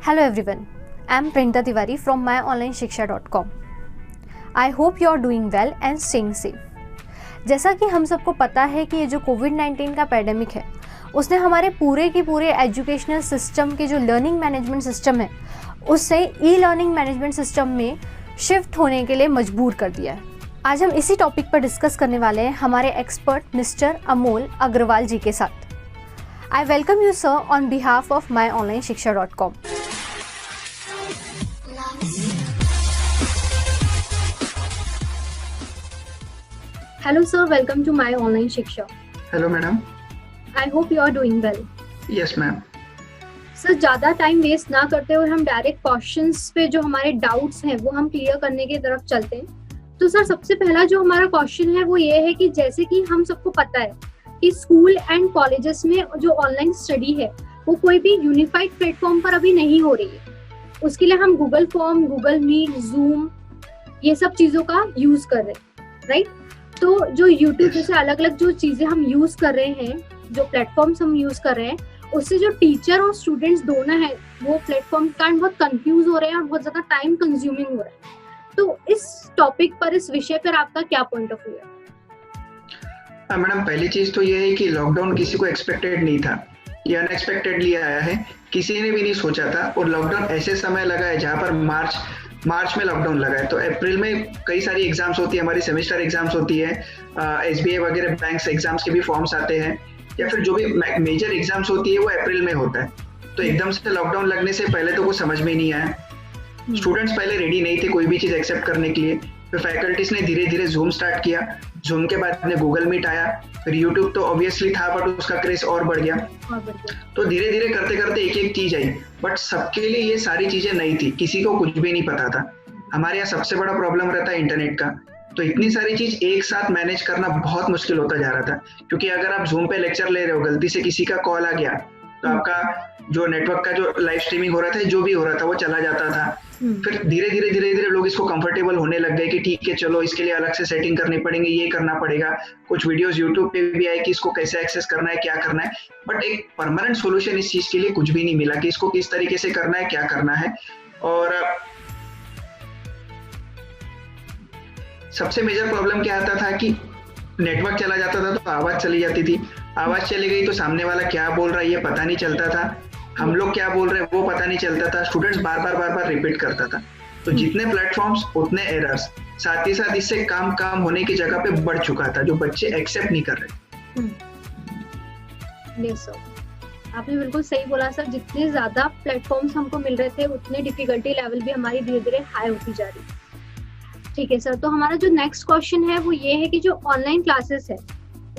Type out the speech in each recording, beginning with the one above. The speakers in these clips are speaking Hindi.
Hello everyone, I am Prinita Tiwari from myonlineshiksha.com. I hope you are doing well and staying safe. जैसा कि हम सबको पता है कि ये जो कोविड-19 का पैंडेमिक है उसने हमारे पूरे के पूरे एजुकेशनल सिस्टम के जो लर्निंग मैनेजमेंट सिस्टम है उससे ई लर्निंग मैनेजमेंट सिस्टम में शिफ्ट होने के लिए मजबूर कर दिया है। आज हम इसी टॉपिक पर डिस्कस करने वाले हैं हमारे एक्सपर्ट मिस्टर अमोल अग्रवाल जी के साथ। I welcome you sir on behalf of myonlineshiksha.com. Hello sir, welcome to My Online Shiksha. Hello madam. I hope you are doing well. Yes ma'am. Sir ज़्यादा टाइम वेस्ट ना करते हुए हम डायरेक्ट क्वेश्चंस पे जो हमारे डाउट्स हैं वो हम क्लियर करने की तरफ चलते हैं। तो सर सबसे पहला जो हमारा क्वेश्चन है वो ये है कि जैसे कि हम सबको पता है कि स्कूल एंड कॉलेजेस में जो ऑनलाइन स्टडी है वो कोई भी यूनिफाइड प्लेटफॉर्म पर अभी नहीं हो रही है। उसके लिए हम Google form, Google Meet, Zoom ये सब चीज़ों का यूज़ कर रहे हैं, राइट? तो जो यूट्यूब जैसे अलग अलग जो चीज़ें हम यूज़ कर रहे हैं, जो प्लेटफॉर्म्स हम यूज़ कर रहे हैं, उससे जो टीचर और स्टूडेंट्स दोनों हैं वो प्लेटफॉर्म का बहुत कंफ्यूज हो रहे हैं और बहुत ज़्यादा टाइम कंज्यूमिंग हो रहा है। तो इस टॉपिक पर, इस विषय पर आपका क्या पॉइंट ऑफ व्यू है? मैडम पहली चीज तो ये है कि लॉकडाउन किसी को एक्सपेक्टेड नहीं था, ये अनएक्सपेक्टेडली आया है, किसी ने भी नहीं सोचा था। और लॉकडाउन ऐसे समय लगा है जहाँ पर मार्च में लॉकडाउन लगा है, तो अप्रैल में कई सारी एग्जाम्स होती है, हमारी सेमेस्टर एग्जाम्स होती है, SBI वगैरह बैंक्स एग्जाम्स के भी फॉर्म्स आते हैं, या फिर जो भी मेजर एग्जाम्स होती है वो अप्रैल में होता है। तो एकदम से लॉकडाउन लगने से पहले तो कुछ समझ में नहीं आया। स्टूडेंट्स पहले रेडी नहीं थे कोई भी चीज एक्सेप्ट करने के लिए। फिर फैकल्टीज ने धीरे धीरे जूम स्टार्ट किया, जूम के बाद में गूगल मीट आया, फिर यूट्यूब तो ऑब्वियसली था बट उसका क्रेज और बढ़ गया। तो धीरे धीरे करते करते एक एक चीज आई, बट सबके लिए ये सारी चीजें नई थी, किसी को कुछ भी नहीं पता था। हमारे यहाँ सबसे बड़ा प्रॉब्लम रहता है इंटरनेट का, तो इतनी सारी चीज एक साथ मैनेज करना बहुत मुश्किल होता जा रहा था। क्योंकि अगर आप जूम पे लेक्चर ले रहे हो, गलती से किसी का कॉल आ गया तो आपका जो नेटवर्क का जो लाइव स्ट्रीमिंग हो रहा था, जो भी हो रहा था वो चला जाता था। फिर धीरे धीरे लोग इसको कंफर्टेबल होने लग गए कि ठीक है चलो इसके लिए अलग से सेटिंग करनी पड़ेंगे, ये करना पड़ेगा। कुछ वीडियोस यूट्यूब पे भी आए कि इसको कैसे एक्सेस करना है, क्या करना है, बट एक परमानेंट सोल्यूशन इस चीज के लिए कुछ भी नहीं मिला कि इसको किस तरीके से करना है, क्या करना है। और सबसे मेजर प्रॉब्लम क्या आता था कि नेटवर्क चला जाता था तो आवाज चली जाती थी, आवाज चली गई तो सामने वाला क्या बोल रहा है ये पता नहीं चलता था, हम लोग क्या बोल रहे हैं वो पता नहीं चलता था, स्टूडेंट्स बार बार रिपीट करता था। तो जितने प्लेटफॉर्म्स उतने एरर्स, साथ ही साथ इससे काम होने की जगह पे बढ़ चुका था जो बच्चे एक्सेप्ट नहीं कर रहे। यस सर, आपने बिल्कुल सही बोला सर। जितने ज्यादा प्लेटफॉर्म्स हमको मिल रहे थे उतने डिफिकल्टी लेवल भी हमारी धीरे धीरे हाई होती जा रही है। ठीक है सर, तो हमारा जो नेक्स्ट क्वेश्चन है वो ये है कि जो ऑनलाइन क्लासेस है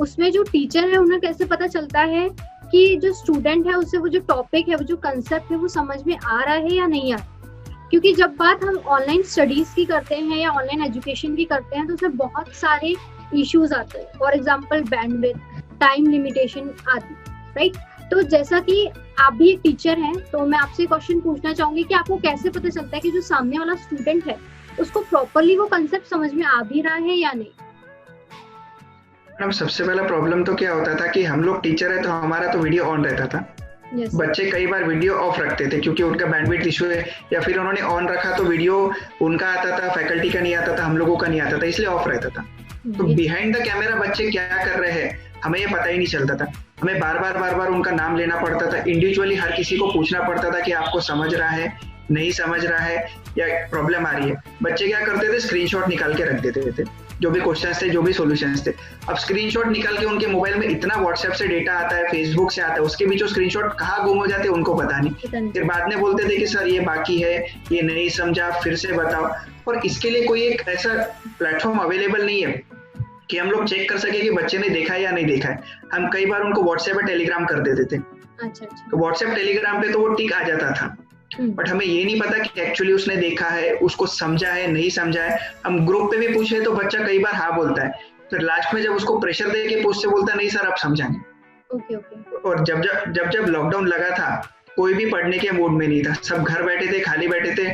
उसमें जो टीचर है उन्हें कैसे पता चलता है कि जो स्टूडेंट है उससे वो जो टॉपिक है, वो जो कंसेप्ट है वो समझ में आ रहा है या नहीं आ रहा? क्योंकि जब बात हम ऑनलाइन स्टडीज की करते हैं या ऑनलाइन एजुकेशन की करते हैं तो उसमें बहुत सारे इश्यूज आते हैं, for example bandwidth, time limitation आदि, राइट? तो जैसा कि आप भी एक टीचर हैं तो मैं आपसे क्वेश्चन पूछना चाहूंगी कि आपको कैसे पता चलता है कि जो सामने वाला स्टूडेंट है उसको प्रॉपरली वो कंसेप्ट समझ में आ भी रहा है या नहीं? मैडम सबसे पहला प्रॉब्लम तो क्या होता था कि हम लोग टीचर है तो हमारा तो वीडियो ऑन रहता था। बच्चे कई बार वीडियो ऑफ रखते थे क्योंकि उनका बैंडविड्थ इशू है, या फिर उन्होंने ऑन रखा तो वीडियो उनका आता था, फैकल्टी का नहीं आता था, हम लोगों का नहीं आता था, इसलिए ऑफ रहता था। तो बिहाइंड द कैमरा बच्चे क्या कर रहे हैं हमें ये पता ही नहीं चलता था। हमें बार बार उनका नाम लेना पड़ता था, इंडिविजुअली हर किसी को पूछना पड़ता था कि आपको समझ रहा है, नहीं समझ रहा है या प्रॉब्लम आ रही है। बच्चे क्या करते थे, स्क्रीनशॉट निकाल के रख देते थे, जो भी क्वेश्चंस थे, जो भी सॉल्यूशंस थे। अब स्क्रीनशॉट निकाल के उनके मोबाइल में इतना व्हाट्सएप से डेटा आता है, फेसबुक से आता है, उसके बीच स्क्रीनशॉट कहाँ गुम हो जाते हैं उनको पता नहीं। फिर बाद में बोलते थे कि सर ये बाकी है, ये नहीं समझा, फिर से बताओ। और इसके लिए कोई एक ऐसा प्लेटफॉर्म अवेलेबल नहीं है कि हम लोग चेक कर सके कि बच्चे ने देखा है या नहीं देखा है। हम कई बार उनको व्हाट्सएप पे टेलीग्राम कर देते थे। अच्छा। तो व्हाट्सएप टेलीग्राम पे तो वो टिक आ जाता था, बट हमें ये नहीं पता कि एक्चुअली उसने देखा है, उसको समझा है, नहीं समझा है। हम ग्रुप पे भी पूछे तो बच्चा कई बार हाँ बोलता है, फिर लास्ट में जब उसको प्रेशर दे के पूछते बोलता नहीं सर आप समझाएंगे। ओके। और जब लॉकडाउन लगा था कोई भी पढ़ने के मूड में नहीं था, सब घर बैठे थे, खाली बैठे थे,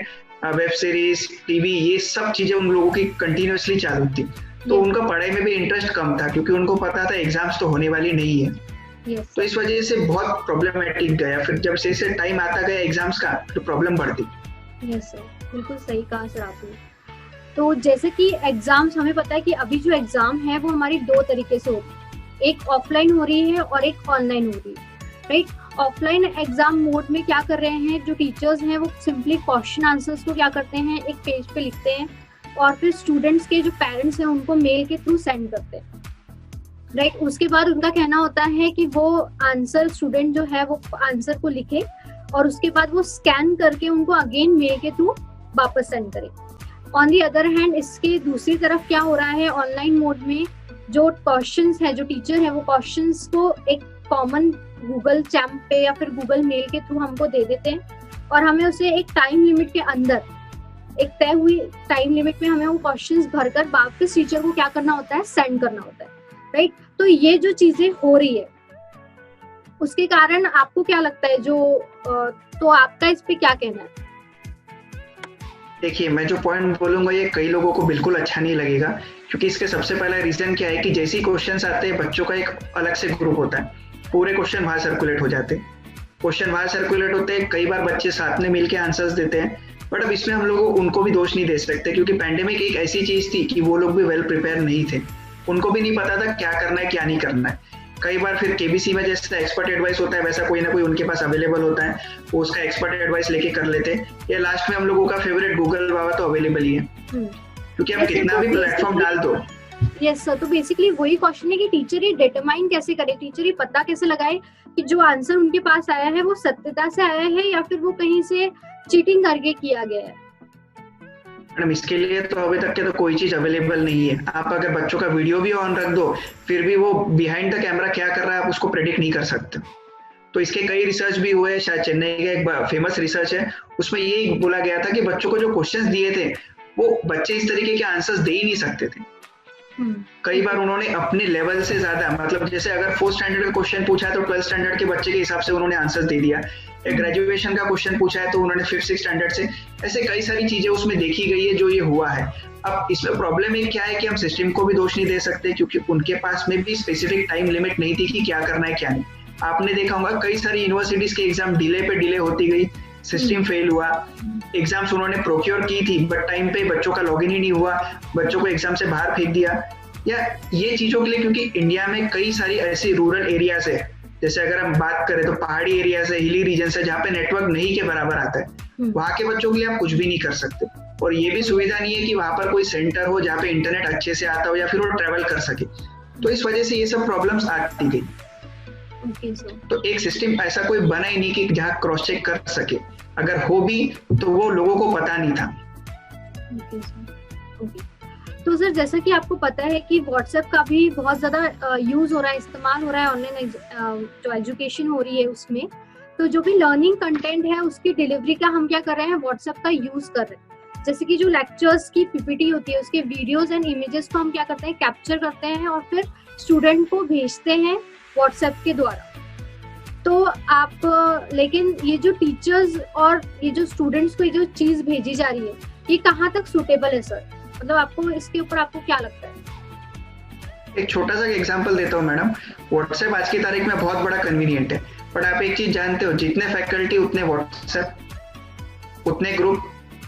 वेब सीरीज, टीवी, ये सब चीजें उन लोगों की कंटिन्यूअसली चालू थी। तो उनका पढ़ाई में भी इंटरेस्ट कम था क्योंकि उनको पता था एग्जाम्स तो होने वाली नहीं है। Yes. तो इस वजह से बहुत प्रॉब्लमेटिक गया, फिर जब से टाइम आता गया एग्जाम्स का तो प्रॉब्लम बढ़ती। यस सर, बिल्कुल सही कहा सर आपने। तो जैसे कि एग्जाम्स, हमें पता है कि अभी जो एग्जाम है वो हमारी 2 तरीके से होती है, एक ऑफलाइन हो रही है और एक ऑनलाइन हो रही है, राइट। ऑफलाइन एग्जाम मोड में क्या कर रहे हैं जो टीचर्स हैं, वो सिंपली क्वेश्चन आंसर्स को क्या करते हैं, एक पेज पे लिखते हैं और फिर स्टूडेंट्स के जो पेरेंट्स हैं उनको मेल के थ्रू सेंड करते हैं, राइट। उसके बाद उनका कहना होता है कि वो आंसर, स्टूडेंट जो है वो आंसर को लिखे और उसके बाद वो स्कैन करके उनको अगेन मेल के थ्रू वापस सेंड करे। ऑन दी अदर हैंड, इसके दूसरी तरफ क्या हो रहा है, ऑनलाइन मोड में जो क्वेश्चंस है, जो टीचर है वो क्वेश्चंस को एक कॉमन गूगल चैम्प पे या फिर गूगल मेल के थ्रू हमको दे देते हैं और हमें उसे एक टाइम लिमिट के अंदर, एक तय हुई टाइम लिमिट में हमें वो क्वेश्चंस भरकर वापस टीचर को क्या करना होता है, सेंड करना होता है, राइट। तो ये जो चीजें हो रही है उसके कारण आपको क्या लगता है, तो आपका इस पे क्या कहना है? देखिए, मैं जो पॉइंट बोलूंगा ये कई लोगों को बिल्कुल अच्छा नहीं लगेगा, क्योंकि इसके सबसे पहला रीजन क्या है कि जैसे ही क्वेश्चंस आते हैं बच्चों का एक अलग से ग्रुप होता है, पूरे क्वेश्चन वहां सर्कुलेट हो जाते हैं, क्वेश्चन वहां सर्कुलेट होते हैं, कई बार बच्चे साथ में मिलकर आंसर्स देते हैं। बट अब इसमें हम लोग उनको भी दोष नहीं दे सकते, क्योंकि पैंडेमिक एक ऐसी चीज थी कि वो लोग भी वेल प्रिपेयर नहीं थे, उनको भी नहीं पता था क्या करना है क्या नहीं करना है। कई बार फिर केबीसी में जैसा एक्सपर्ट एडवाइस होता है वैसा कोई ना कोई उनके पास अवेलेबल होता है, वो उसका एक्सपर्ट एडवाइस लेके कर लेते हैं। या लास्ट में हम लोगों का फेवरेट गूगल बाबा तो अवेलेबल ही है, क्योंकि आप कितना भी प्लेटफॉर्म डाल दो। यस सर, तो बेसिकली वही क्वेश्चन है कि टीचर ये डिटरमाइन कैसे करे, टीचर ये पता कैसे लगाए कि जो आंसर उनके पास आया है वो सत्यता से आया है या फिर वो कहीं से चीटिंग करके किया गया है। मैडम, इसके लिए तो अभी तक के तो कोई चीज अवेलेबल नहीं है। आप अगर बच्चों का वीडियो भी ऑन रख दो फिर भी वो बिहाइंड द कैमरा क्या कर रहा है आप उसको प्रेडिक्ट नहीं कर सकते। तो इसके कई रिसर्च भी हुए, शायद चेन्नई का एक फेमस रिसर्च है, उसमें ये बोला गया था कि बच्चों को जो क्वेश्चंस दिए थे वो बच्चे इस तरीके के आंसर्स दे ही नहीं सकते थे। कई बार उन्होंने अपने लेवल से ज्यादा, मतलब जैसे अगर 4th स्टैंडर्ड का क्वेश्चन पूछा है तो 12th स्टैंडर्ड के बच्चे के हिसाब से उन्होंने आंसर दे दिया। एक ग्रेजुएशन का क्वेश्चन पूछा है तो उन्होंने 5th 6th स्टैंडर्ड से, ऐसे कई सारी चीजें उसमें देखी गई है जो ये हुआ है। अब इसमें प्रॉब्लम ये क्या है कि हम सिस्टम को भी दोष नहीं दे सकते, क्योंकि उनके पास में भी स्पेसिफिक टाइम लिमिट नहीं थी कि क्या करना है क्या नहीं। आपने देखा होगा कई सारी यूनिवर्सिटीज के एग्जाम डिले पे डिले होती गई, सिस्टम फेल हुआ, एग्जाम्स उन्होंने प्रोक्योर की थी बट टाइम पे बच्चों का लॉगिन ही नहीं हुआ, बच्चों को एग्जाम से बाहर फेंक दिया। या ये चीजों के लिए, क्योंकि इंडिया में कई सारी ऐसी रूरल एरियाज है, जैसे अगर हम बात करें तो पहाड़ी एरिया से, हिली रीजन से, जहाँ पे नेटवर्क नहीं के बराबर आता है, वहां के बच्चों के लिए आप कुछ भी नहीं कर सकते। और ये भी सुविधा नहीं है कि वहां पर कोई सेंटर हो जहाँ पे इंटरनेट अच्छे से आता हो या फिर वो ट्रेवल कर सके। तो इस वजह से ये सब प्रॉब्लम्स आती गई। तो एक सिस्टम ऐसा कोई बना ही नहीं कि जहाँ क्रॉस चेक कर सके, अगर हो भी तो वो लोगों को पता नहीं था। तो सर, जैसा कि आपको पता है कि व्हाट्सएप का भी बहुत ज्यादा यूज हो रहा है, इस्तेमाल हो रहा है ऑनलाइन जो एजुकेशन हो रही है उसमें। तो जो भी लर्निंग कंटेंट है उसकी डिलीवरी का हम क्या कर रहे हैं, व्हाट्सएप का यूज कर रहे हैं। जैसे कि जो लेक्चर्स की पीपीटी होती है उसके वीडियोस एंड इमेजेस को हम क्या करते हैं, कैप्चर करते हैं और फिर स्टूडेंट को भेजते हैं व्हाट्सएप के द्वारा। तो आप लेकिन ये जो टीचर्स और ये जो स्टूडेंट्स को ये जो चीज भेजी जा रही है ये कहाँ तक सूटेबल है सर? मतलब आपको इसके ऊपर आपको क्या लगता है? एक छोटा सा एग्जांपल देता हूँ मैडम। व्हाट्सएप आज की तारीख में बहुत बड़ा कन्वीनियंट है, बट आप एक चीज जानते हो, जितने फैकल्टी उतने व्हाट्सएप, उतने ग्रुप,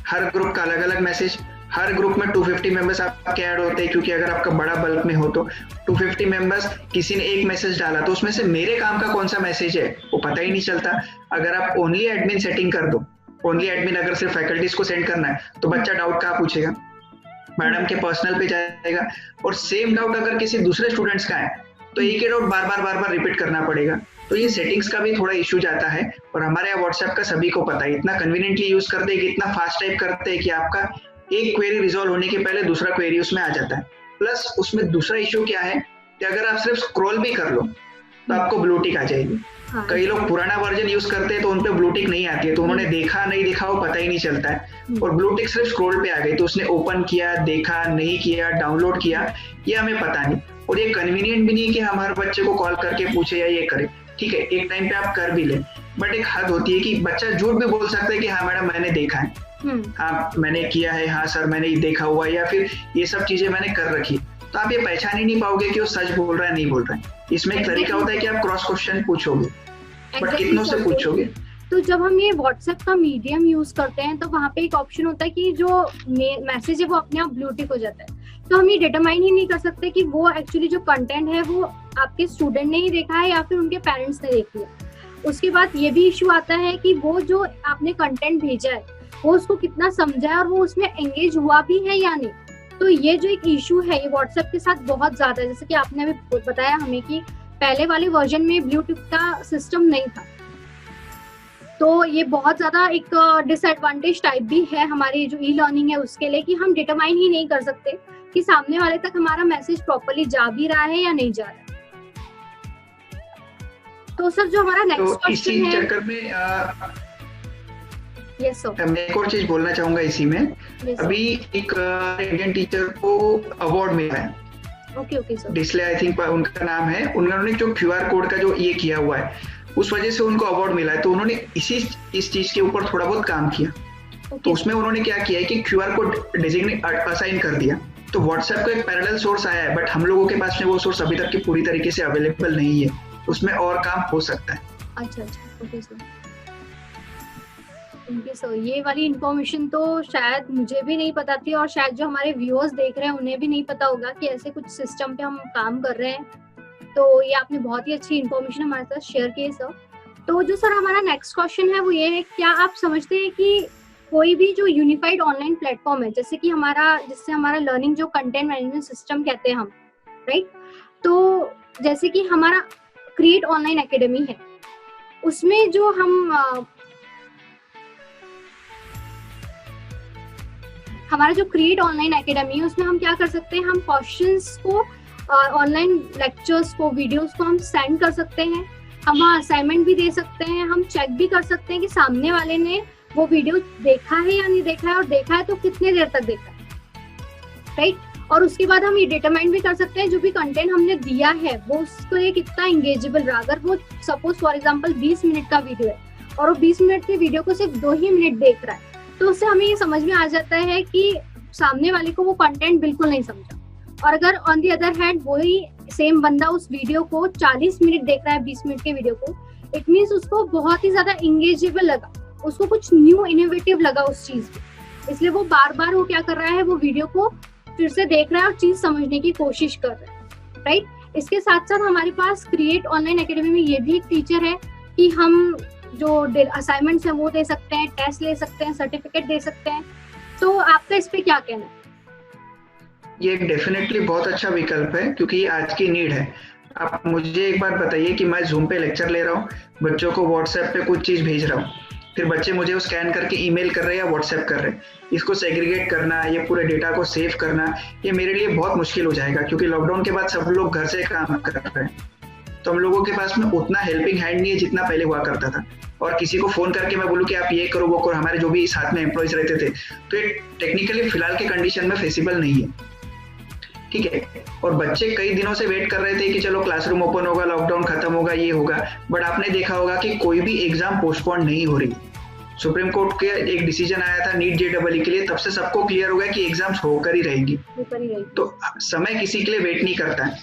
हर ग्रुप का अलग अलग मैसेज, हर ग्रुप में 250 मेंबर्स आपके ऐड होते हैं, क्योंकि अगर आपका बड़ा बल्क में हो तो 250 मेंबर्स, किसी ने एक मैसेज डाला तो उसमें से मेरे काम का कौन सा मैसेज है वो पता ही नहीं चलता। अगर आप ओनली एडमिन सेटिंग कर दो, ओनली एडमिन अगर सिर्फ फैकल्टीज को सेंड करना है तो बच्चा डाउट कहाँ पूछेगा, मैडम के पर्सनल पे जाएगा। और सेम डाउट अगर किसी दूसरे स्टूडेंट्स का है तो एक ही डाउट बार बार रिपीट करना पड़ेगा। तो ये सेटिंग्स का भी थोड़ा इशू जाता है। और हमारे यहाँ व्हाट्सएप का सभी को पता है, इतना कन्वीनियंटली यूज करते हैं कि इतना फास्ट टाइप करते हैं कि आपका एक क्वेरी रिजॉल्व होने के पहले दूसरा क्वेरी उसमें आ जाता है। प्लस उसमें दूसरा इशू क्या है कि अगर आप सिर्फ स्क्रॉल भी कर लो तो आपको ब्लू टिक आ जाएगी। कई लोग पुराना वर्जन यूज करते हैं तो उनपे ब्लू टिक नहीं आती है, तो उन्होंने देखा नहीं देखा वो पता ही नहीं चलता है। और ब्लू टिक सिर्फ स्क्रॉल पे आ गई तो उसने ओपन किया, देखा नहीं किया, डाउनलोड किया, ये हमें पता नहीं। और ये कन्वीनियंट भी नहीं कि हम हर बच्चे को कॉल करके पूछे या ये करे। ठीक है, एक टाइम पे आप कर भी ले, बट एक हद होती है कि बच्चा झूठ भी बोल सकता है कि हाँ मैडम मैंने देखा है, हाँ मैंने किया है, हाँ सर मैंने देखा हुआ, या फिर ये सब चीजें मैंने कर रखी। तो आप ये पहचान ही नहीं पाओगे कि वो सच बोल रहा है नहीं बोल रहा है। इसमें एक तरीका होता है कि आप क्रॉस क्वेश्चन पूछोगे, बट कितनों से पूछोगे। तो जब हम ये व्हाट्सएप का मीडियम यूज करते हैं तो वहाँ पे एक ऑप्शन होता है कि जो मैसेज है वो अपने आप ब्लू टिक हो जाता है। तो हम ये डिटरमाइन ही नहीं कर सकते कि वो एक्चुअली जो कंटेंट है वो आपके स्टूडेंट ने ही देखा है या फिर उनके पेरेंट्स ने देख लिया। उसके बाद ये भी इशू आता है कि वो जो आपने कंटेंट भेजा है वो उसको कितना समझा है और वो उसमें एंगेज हुआ भी है या नहीं। तो ये जो एक इशू है ये व्हाट्सएप के साथ बहुत ज्यादा है। जैसे कि आपने अभी बताया हमें कि पहले वाले वर्जन में ब्लू टिक का सिस्टम नहीं था, तो ये बहुत ज्यादा एक डिसएडवांटेज टाइप भी है हमारी जो ई लर्निंग है उसके लिए, कि हम डिटरमाइन ही नहीं कर सकते कि सामने वाले तक हमारा मैसेज प्रॉपर्ली जा भी रहा है या नहीं जा रहा है। तो सर जो हमारा नेक्स्ट क्वेश्चन है, चक्कर में यस सर, मैं एक और चीज बोलना चाहूंगा इसी में। अभी एक इंडियन टीचर को अवार्ड मिला है, ओके सर, डिस्ले आई थिंक उनका नाम है। उन्होंने जो QR कोड का जो ये किया हुआ है उस वजह से उनको अवार्ड मिला है। तो उन्होंने इस चीज के ऊपर थोड़ा बहुत काम किया। तो उसमें उन्होंने क्या किया है कि QR कोड डेजिग्नेट असाइन कर दिया। तो व्हाट्सएप का एक पैरेलल सोर्स आया है, बट हम लोगों के पास में वो सोर्स अभी तक की पूरी तरीके से अवेलेबल नहीं है, उसमें और काम हो सकता है। अच्छा, ओके सर, ओके सर। ये वाली इंफॉर्मेशन तो शायद मुझे भी नहीं पता थी और शायद जो हमारे व्यूअर्स देख रहे हैं उन्हें भी नहीं पता होगा कि ऐसे कुछ सिस्टम पे हम काम कर रहे हैं। तो ये आपने बहुत ही अच्छी इंफॉर्मेशन हमारे साथ शेयर की है सर। तो जो सर हमारा नेक्स्ट क्वेश्चन है वो ये है, क्या आप समझते हैं कि कोई भी जो यूनिफाइड ऑनलाइन प्लेटफॉर्म है, जैसे कि जिससे हमारा लर्निंग जो कंटेंट मैनेजमेंट सिस्टम कहते हैं हम, राइट, तो जैसे कि हमारा क्रिएट ऑनलाइन एकेडमी है, उसमें जो हमारा जो क्रिएट ऑनलाइन एकेडमी है उसमें हम क्या कर सकते हैं, हम क्वेश्चंस को ऑनलाइन लेक्चर्स को वीडियोस को हम सेंड कर सकते हैं, हम असाइनमेंट भी दे सकते हैं, हम चेक भी कर सकते हैं कि सामने वाले ने वो वीडियो देखा है या नहीं देखा है, और देखा है तो कितने देर तक देखा है, राइट। और उसके बाद हम ये डिटरमाइन भी कर सकते हैं जो भी कंटेंट हमने दिया है वो उसको ये कितना इंगेजेबल रहा। अगर वो सपोज फॉर एग्जांपल 20 मिनट का वीडियो है और वो 20 मिनट के वीडियो को सिर्फ 2 ही मिनट देख रहा है, तो उससे हमें ये समझ में आ जाता है कि सामने वाले को वो कंटेंट बिल्कुल नहीं समझा। और अगर ऑन दी अदर हैंड वही सेम बंदा उस वीडियो को 40 मिनट देख रहा है, 20 मिनट के वीडियो को, इट मीन्स उसको बहुत ही ज्यादा इंगेजेबल लगा, उसको कुछ न्यू इनोवेटिव लगा उस चीज में, इसलिए वो बार बार वो क्या कर रहा है, वो वीडियो को फिर से देख रहा है और चीज समझने की कोशिश कर रहा है, राइट। इसके साथ साथ हमारे पास क्रिएट ऑनलाइन एकेडमी में ये भी एक फीचर है कि हम जो असाइनमेंट्स है वो दे सकते हैं, टेस्ट ले सकते हैं, सर्टिफिकेट दे सकते हैं। तो आपका इस पे क्या कहना है? ये डेफिनेटली बहुत अच्छा विकल्प है क्योंकि ये आज की नीड है। आप मुझे एक बात बताइए कि मैं जूम पे लेक्चर ले रहा हूँ, बच्चों को व्हाट्सएप पे कुछ चीज भेज रहा हूँ, फिर बच्चे मुझे वो स्कैन करके ईमेल कर रहे हैं या व्हाट्सएप कर रहे हैं, इसको सेग्रीगेट करना, ये पूरे डेटा को सेव करना, ये मेरे लिए बहुत मुश्किल हो जाएगा क्योंकि लॉकडाउन के बाद सब लोग घर से काम कर रहे हैं। तो हम लोगों के पास में उतना हेल्पिंग हैंड नहीं है जितना पहले हुआ करता था। और किसी को फोन करके मैं बोलूँ कि आप ये करो वो करो, हमारे जो भी साथ में एम्प्लॉयज रहते थे, तो ये टेक्निकली फिलहाल के कंडीशन में फेसिबल नहीं है, ठीक है। और बच्चे कई दिनों से वेट कर रहे थे कि चलो क्लासरूम ओपन होगा, लॉकडाउन खत्म होगा, ये होगा, बट आपने देखा होगा कि कोई भी एग्जाम पोस्टपोन नहीं हो रही। सुप्रीम कोर्ट के एक डिसीजन आया था नीट JEE के लिए, तब से सबको क्लियर हो गया कि एग्जाम्स होकर ही रहेंगी। तो समय किसी के लिए वेट नहीं करता है,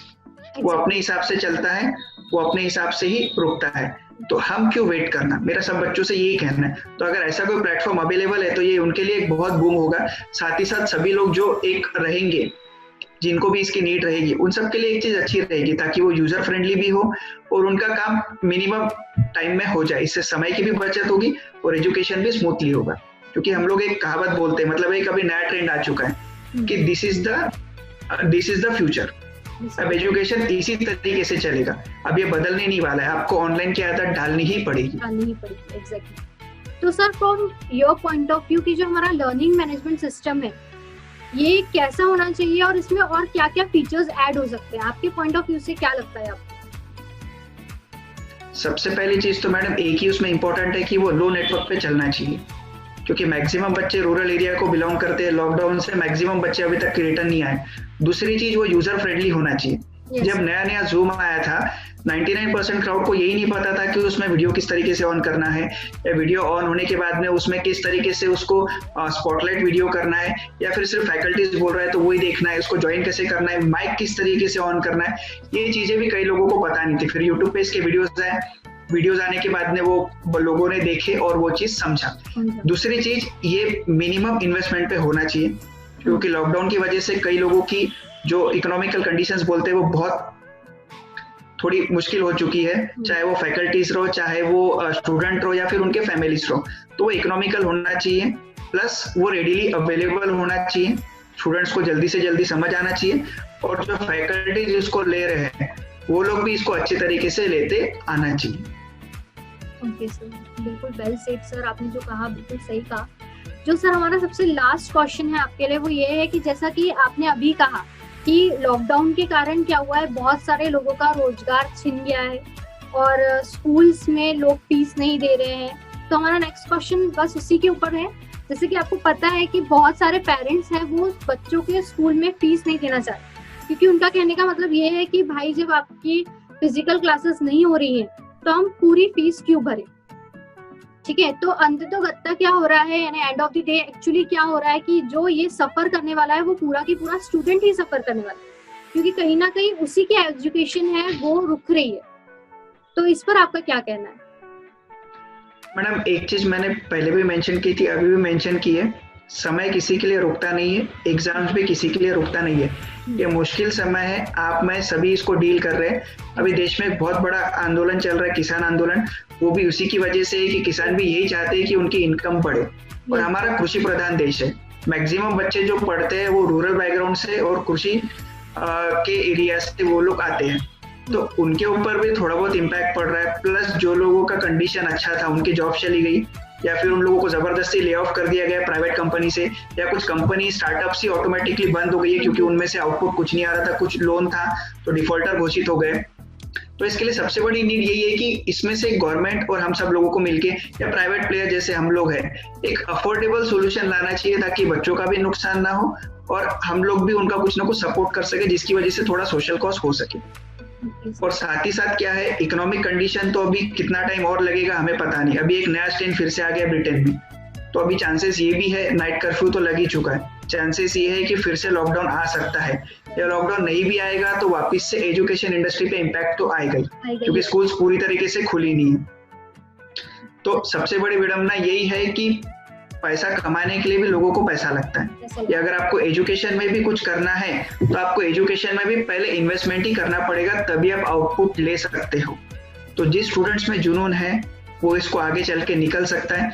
वो अपने हिसाब से चलता है, वो अपने हिसाब से ही रुकता है। तो हम क्यों वेट करना, मेरा सब बच्चों से यही कहना है। तो अगर ऐसा कोई प्लेटफॉर्म अवेलेबल है तो ये उनके लिए एक बहुत बूम होगा। साथ ही साथ सभी लोग जो एक रहेंगे, जिनको भी इसकी नीड रहेगी, उन सब के लिए एक चीज अच्छी रहेगी ताकि वो यूजर फ्रेंडली भी हो और उनका काम मिनिमम टाइम में हो जाए। इससे समय की भी बचत होगी और एजुकेशन भी स्मूथली होगा। क्योंकि हम लोग एक कहावत बोलते हैं, मतलब एक अभी नया ट्रेंड आ चुका है कि दिस इज द फ्यूचर। अब एजुकेशन इसी तरीके से चलेगा, अब ये बदलने नहीं वाला है, आपको ऑनलाइन की आदत डालनी ही पड़ेगी। एग्जैक्टली। तो sir from your point of view की जो हमारा लर्निंग मैनेजमेंट सिस्टम है ये कैसा होना चाहिए और इसमें और क्या क्या फीचर्स ऐड हो सकते हैं, आपके पॉइंट ऑफ व्यू से क्या लगता है आपको? सबसे पहली चीज तो मैडम एक ही उसमें इम्पोर्टेंट है कि वो लो नेटवर्क पे चलना चाहिए, क्योंकि मैक्सिमम बच्चे रूरल एरिया को बिलोंग करते हैं। लॉकडाउन से मैक्सिमम बच्चे अभी तक रिटर्न नहीं आए। दूसरी चीज वो यूजर फ्रेंडली होना चाहिए, जब नया नया जूम आया था 99% क्राउड को यही नहीं पता था कि उसमें वीडियो किस तरीके से ऑन करना है, या वीडियो ऑन होने के बाद में उसमें किस तरीके से उसको स्पॉटलाइट वीडियो करना है, या फिर सिर्फ फैकल्टीज बोल रहा है तो वही देखना है, उसको ज्वाइन कैसे करना है, माइक किस तरीके से ऑन करना है, ये चीजें भी कई लोगों को पता नहीं थी। फिर यूट्यूब पे इसके वीडियोज आने के बाद में वो लोगों ने देखे और वो चीज समझा। दूसरी चीज, ये मिनिमम इन्वेस्टमेंट पे होना चाहिए, क्योंकि लॉकडाउन की वजह से कई लोगों की जो इकोनॉमिकल कंडीशंस बोलते हैं वो बहुत थोड़ी मुश्किल हो चुकी है, चाहे वो फैकल्टीज रहो, चाहे वो स्टूडेंट रहो, या फिर उनके फैमिलीज रहो, तो वो इकोनॉमिकल होना चाहिए, प्लस वो रेडीली अवेलेबल होना चाहिए, स्टूडेंट्स को जल्दी से जल्दी समझ आना चाहिए, और जो फैकल्टीज इसको ले रहे हैं वो लोग भी इसको अच्छे तरीके से लेते आना चाहिए। ओके सर, बिल्कुल वेल सेड सर, आपने जो कहा बिल्कुल सही कहा। जो सर हमारा सबसे लास्ट क्वेश्चन है आपके लिए वो ये है कि जैसा कि आपने अभी कहा कि लॉकडाउन के कारण क्या हुआ है, बहुत सारे लोगों का रोजगार छिन गया है और स्कूल्स में लोग फीस नहीं दे रहे हैं। तो हमारा नेक्स्ट क्वेश्चन बस उसी के ऊपर है। जैसे कि आपको पता है कि बहुत सारे पेरेंट्स हैं वो बच्चों के स्कूल में फीस नहीं देना चाहते, क्योंकि उनका कहने का मतलब ये है कि भाई जब आपकी फिजिकल क्लासेस नहीं हो रही है तो हम पूरी फीस क्यों भरें। ठीक है, तो अंततोगत्ता क्या हो रहा है, यानी end of the day actually क्या हो रहा है कि जो ये सफर करने वाला है वो पूरा की पूरा स्टूडेंट ही सफर करने वाला है, क्योंकि कहीं ना कहीं उसी की एजुकेशन है वो रुक रही है। तो इस पर आपका क्या कहना है? मैडम, एक चीज मैंने पहले भी मेंशन की थी, अभी भी मेंशन की है, समय किसी के लिए रुकता नहीं है, एग्जाम्स भी किसी के लिए रुकता नहीं है। ये मुश्किल समय है, आप मैं सभी इसको डील कर रहे हैं। अभी देश में एक बहुत बड़ा आंदोलन चल रहा है, किसान आंदोलन, वो भी उसी की वजह से है कि किसान भी यही चाहते हैं कि उनकी इनकम बढ़े, और हमारा कृषि प्रधान देश है। मैक्सिमम बच्चे जो पढ़ते हैं वो रूरल बैकग्राउंड से और कृषि के एरिया से वो लोग आते हैं, तो उनके ऊपर भी थोड़ा बहुत इम्पैक्ट पड़ रहा है। प्लस जो लोगों का कंडीशन अच्छा था, उनकी जॉब चली गई, या फिर उन लोगों को जबरदस्ती ले ऑफ कर दिया गया प्राइवेट कंपनी से, या कुछ कंपनी स्टार्टअप्स ही ऑटोमेटिकली बंद हो गई है क्योंकि उनमें से आउटपुट कुछ नहीं आ रहा था, कुछ लोन था तो डिफॉल्टर घोषित हो गए। तो इसके लिए सबसे बड़ी नीड यही है कि इसमें से गवर्नमेंट और हम सब लोगों को मिलके, या प्राइवेट प्लेयर जैसे हम लोग हैं, एक अफोर्डेबल सोल्यूशन लाना चाहिए ताकि बच्चों का भी नुकसान ना हो और हम लोग भी उनका कुछ ना कुछ सपोर्ट कर सके, जिसकी वजह से थोड़ा सोशल कॉस्ट हो सके। और साथ ही साथ क्या है, इकोनॉमिक कंडीशन तो अभी कितना टाइम और लगेगा हमें पता नहीं। अभी एक नया स्ट्रेन फिर से आ गया ब्रिटेन में, तो अभी चांसेस ये भी है, नाइट कर्फ्यू तो लग ही चुका है, चांसेस ये है कि फिर से लॉकडाउन आ सकता है, या लॉकडाउन नहीं भी आएगा तो वापस से एजुकेशन इंडस्ट्री पे इम्पैक्ट तो आएगा ही, क्योंकि स्कूल्स पूरी तरीके से खुली नहीं है। तो सबसे बड़ी विडंबना यही है कि पैसा कमाने के लिए भी लोगों को पैसा लगता है, या अगर आपको एजुकेशन में भी कुछ करना है तो आपको एजुकेशन में भी पहले इन्वेस्टमेंट ही करना पड़ेगा, तभी आप आउटपुट ले सकते हो। तो जिस स्टूडेंट्स में जुनून है वो इसको आगे चल के निकल सकता है,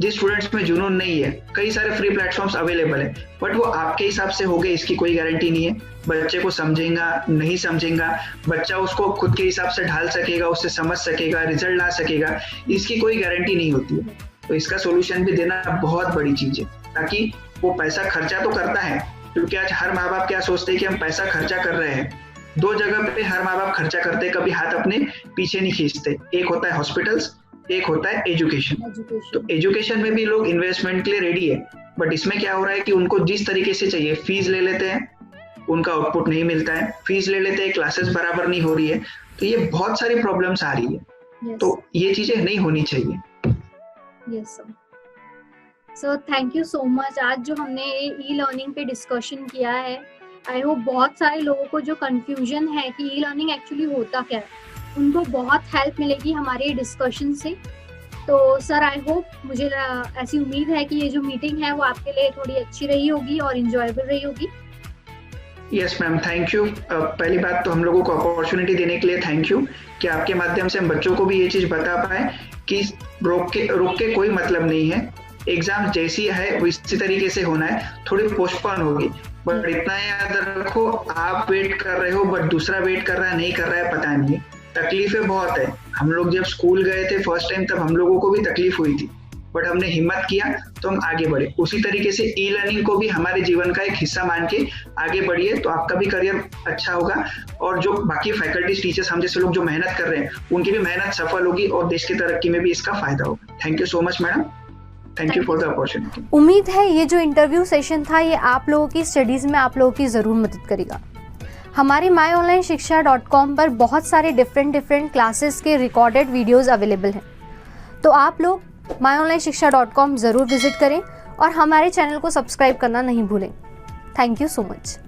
जिस स्टूडेंट्स में जुनून नहीं है, कई सारे फ्री प्लेटफॉर्म्स अवेलेबल है, बट वो आपके हिसाब से होंगे इसकी कोई गारंटी नहीं है। बच्चे को समझेगा नहीं समझेगा, बच्चा उसको खुद के हिसाब से ढाल सकेगा, उससे समझ सकेगा, रिजल्ट ला सकेगा, इसकी कोई गारंटी नहीं होती है। तो इसका सोल्यूशन भी देना बहुत बड़ी चीज है, ताकि वो पैसा खर्चा तो करता है, क्योंकि आज हर माँ बाप क्या सोचते हैं कि हम पैसा खर्चा कर रहे हैं, दो जगह पे हर माँ बाप खर्चा करते हैं, कभी हाथ अपने पीछे नहीं खींचते। एक होता है हॉस्पिटल्स, एक होता है एजुकेशन। तो एजुकेशन में भी लोग इन्वेस्टमेंट के लिए रेडी है, बट इसमें क्या हो रहा है कि उनको जिस तरीके से चाहिए फीस ले लेते हैं, उनका आउटपुट नहीं मिलता है, फीस ले लेते हैं, क्लासेस बराबर नहीं हो रही है, तो ये बहुत सारी प्रॉब्लम्स आ रही है। तो ये चीजें नहीं होनी चाहिए। Yes sir, so thank you so much. आज जो हमने ई लर्निंग पे डिस्कशन किया है, आई होप बहुत सारे लोगों को जो कंफ्यूजन है कि ई लर्निंग एक्चुअली होता क्या है, उनको बहुत हेल्प मिलेगी हमारे डिस्कशन से। तो सर आई होप, मुझे ऐसी उम्मीद है कि ये जो मीटिंग है वो आपके लिए थोड़ी अच्छी रही होगी और इंजॉयबल रही होगी। Yes ma'am, thank you. पहली बात तो हम लोगों को अपॉर्चुनिटी देने के लिए थैंक यू, कि आपके माध्यम से हम बच्चों को भी ये चीज बता पाए कि रुक के कोई मतलब नहीं है, एग्जाम जैसी है वो इसी तरीके से होना है, थोड़ी पोस्टपोन होगी, बट इतना याद रखो, आप वेट कर रहे हो बट दूसरा वेट कर रहा है नहीं कर रहा है पता नहीं, तकलीफें बहुत है। हम लोग जब स्कूल गए थे फर्स्ट टाइम, तब हम लोगों को भी तकलीफ हुई थी, बट हमने हिम्मत किया तो हम आगे बढ़े। उसी तरीके से ई लर्निंग को भी हमारे जीवन का एक हिस्सा मान के आगे बढ़िए, तो आपका भी करियर अच्छा होगा, और जो बाकी फैकल्टीज, टीचर्स, हम जैसे लोग जो मेहनत कर रहे हैं, उनकी भी मेहनत सफल होगी और देश की तरक्की में भी इसका फायदा होगा। Thank you so much madam, thank you for the opportunity. उम्मीद है ये जो इंटरव्यू सेशन था ये आप लोगों की स्टडीज में आप लोगों की जरूर मदद करेगा। हमारे myonlineShiksha.com पर बहुत सारे डिफरेंट क्लासेस के रिकॉर्डेड वीडियोस अवेलेबल हैं, तो आप लोग myonlineShiksha.com ज़रूर विज़िट करें और हमारे चैनल को सब्सक्राइब करना नहीं भूलें। Thank you so much.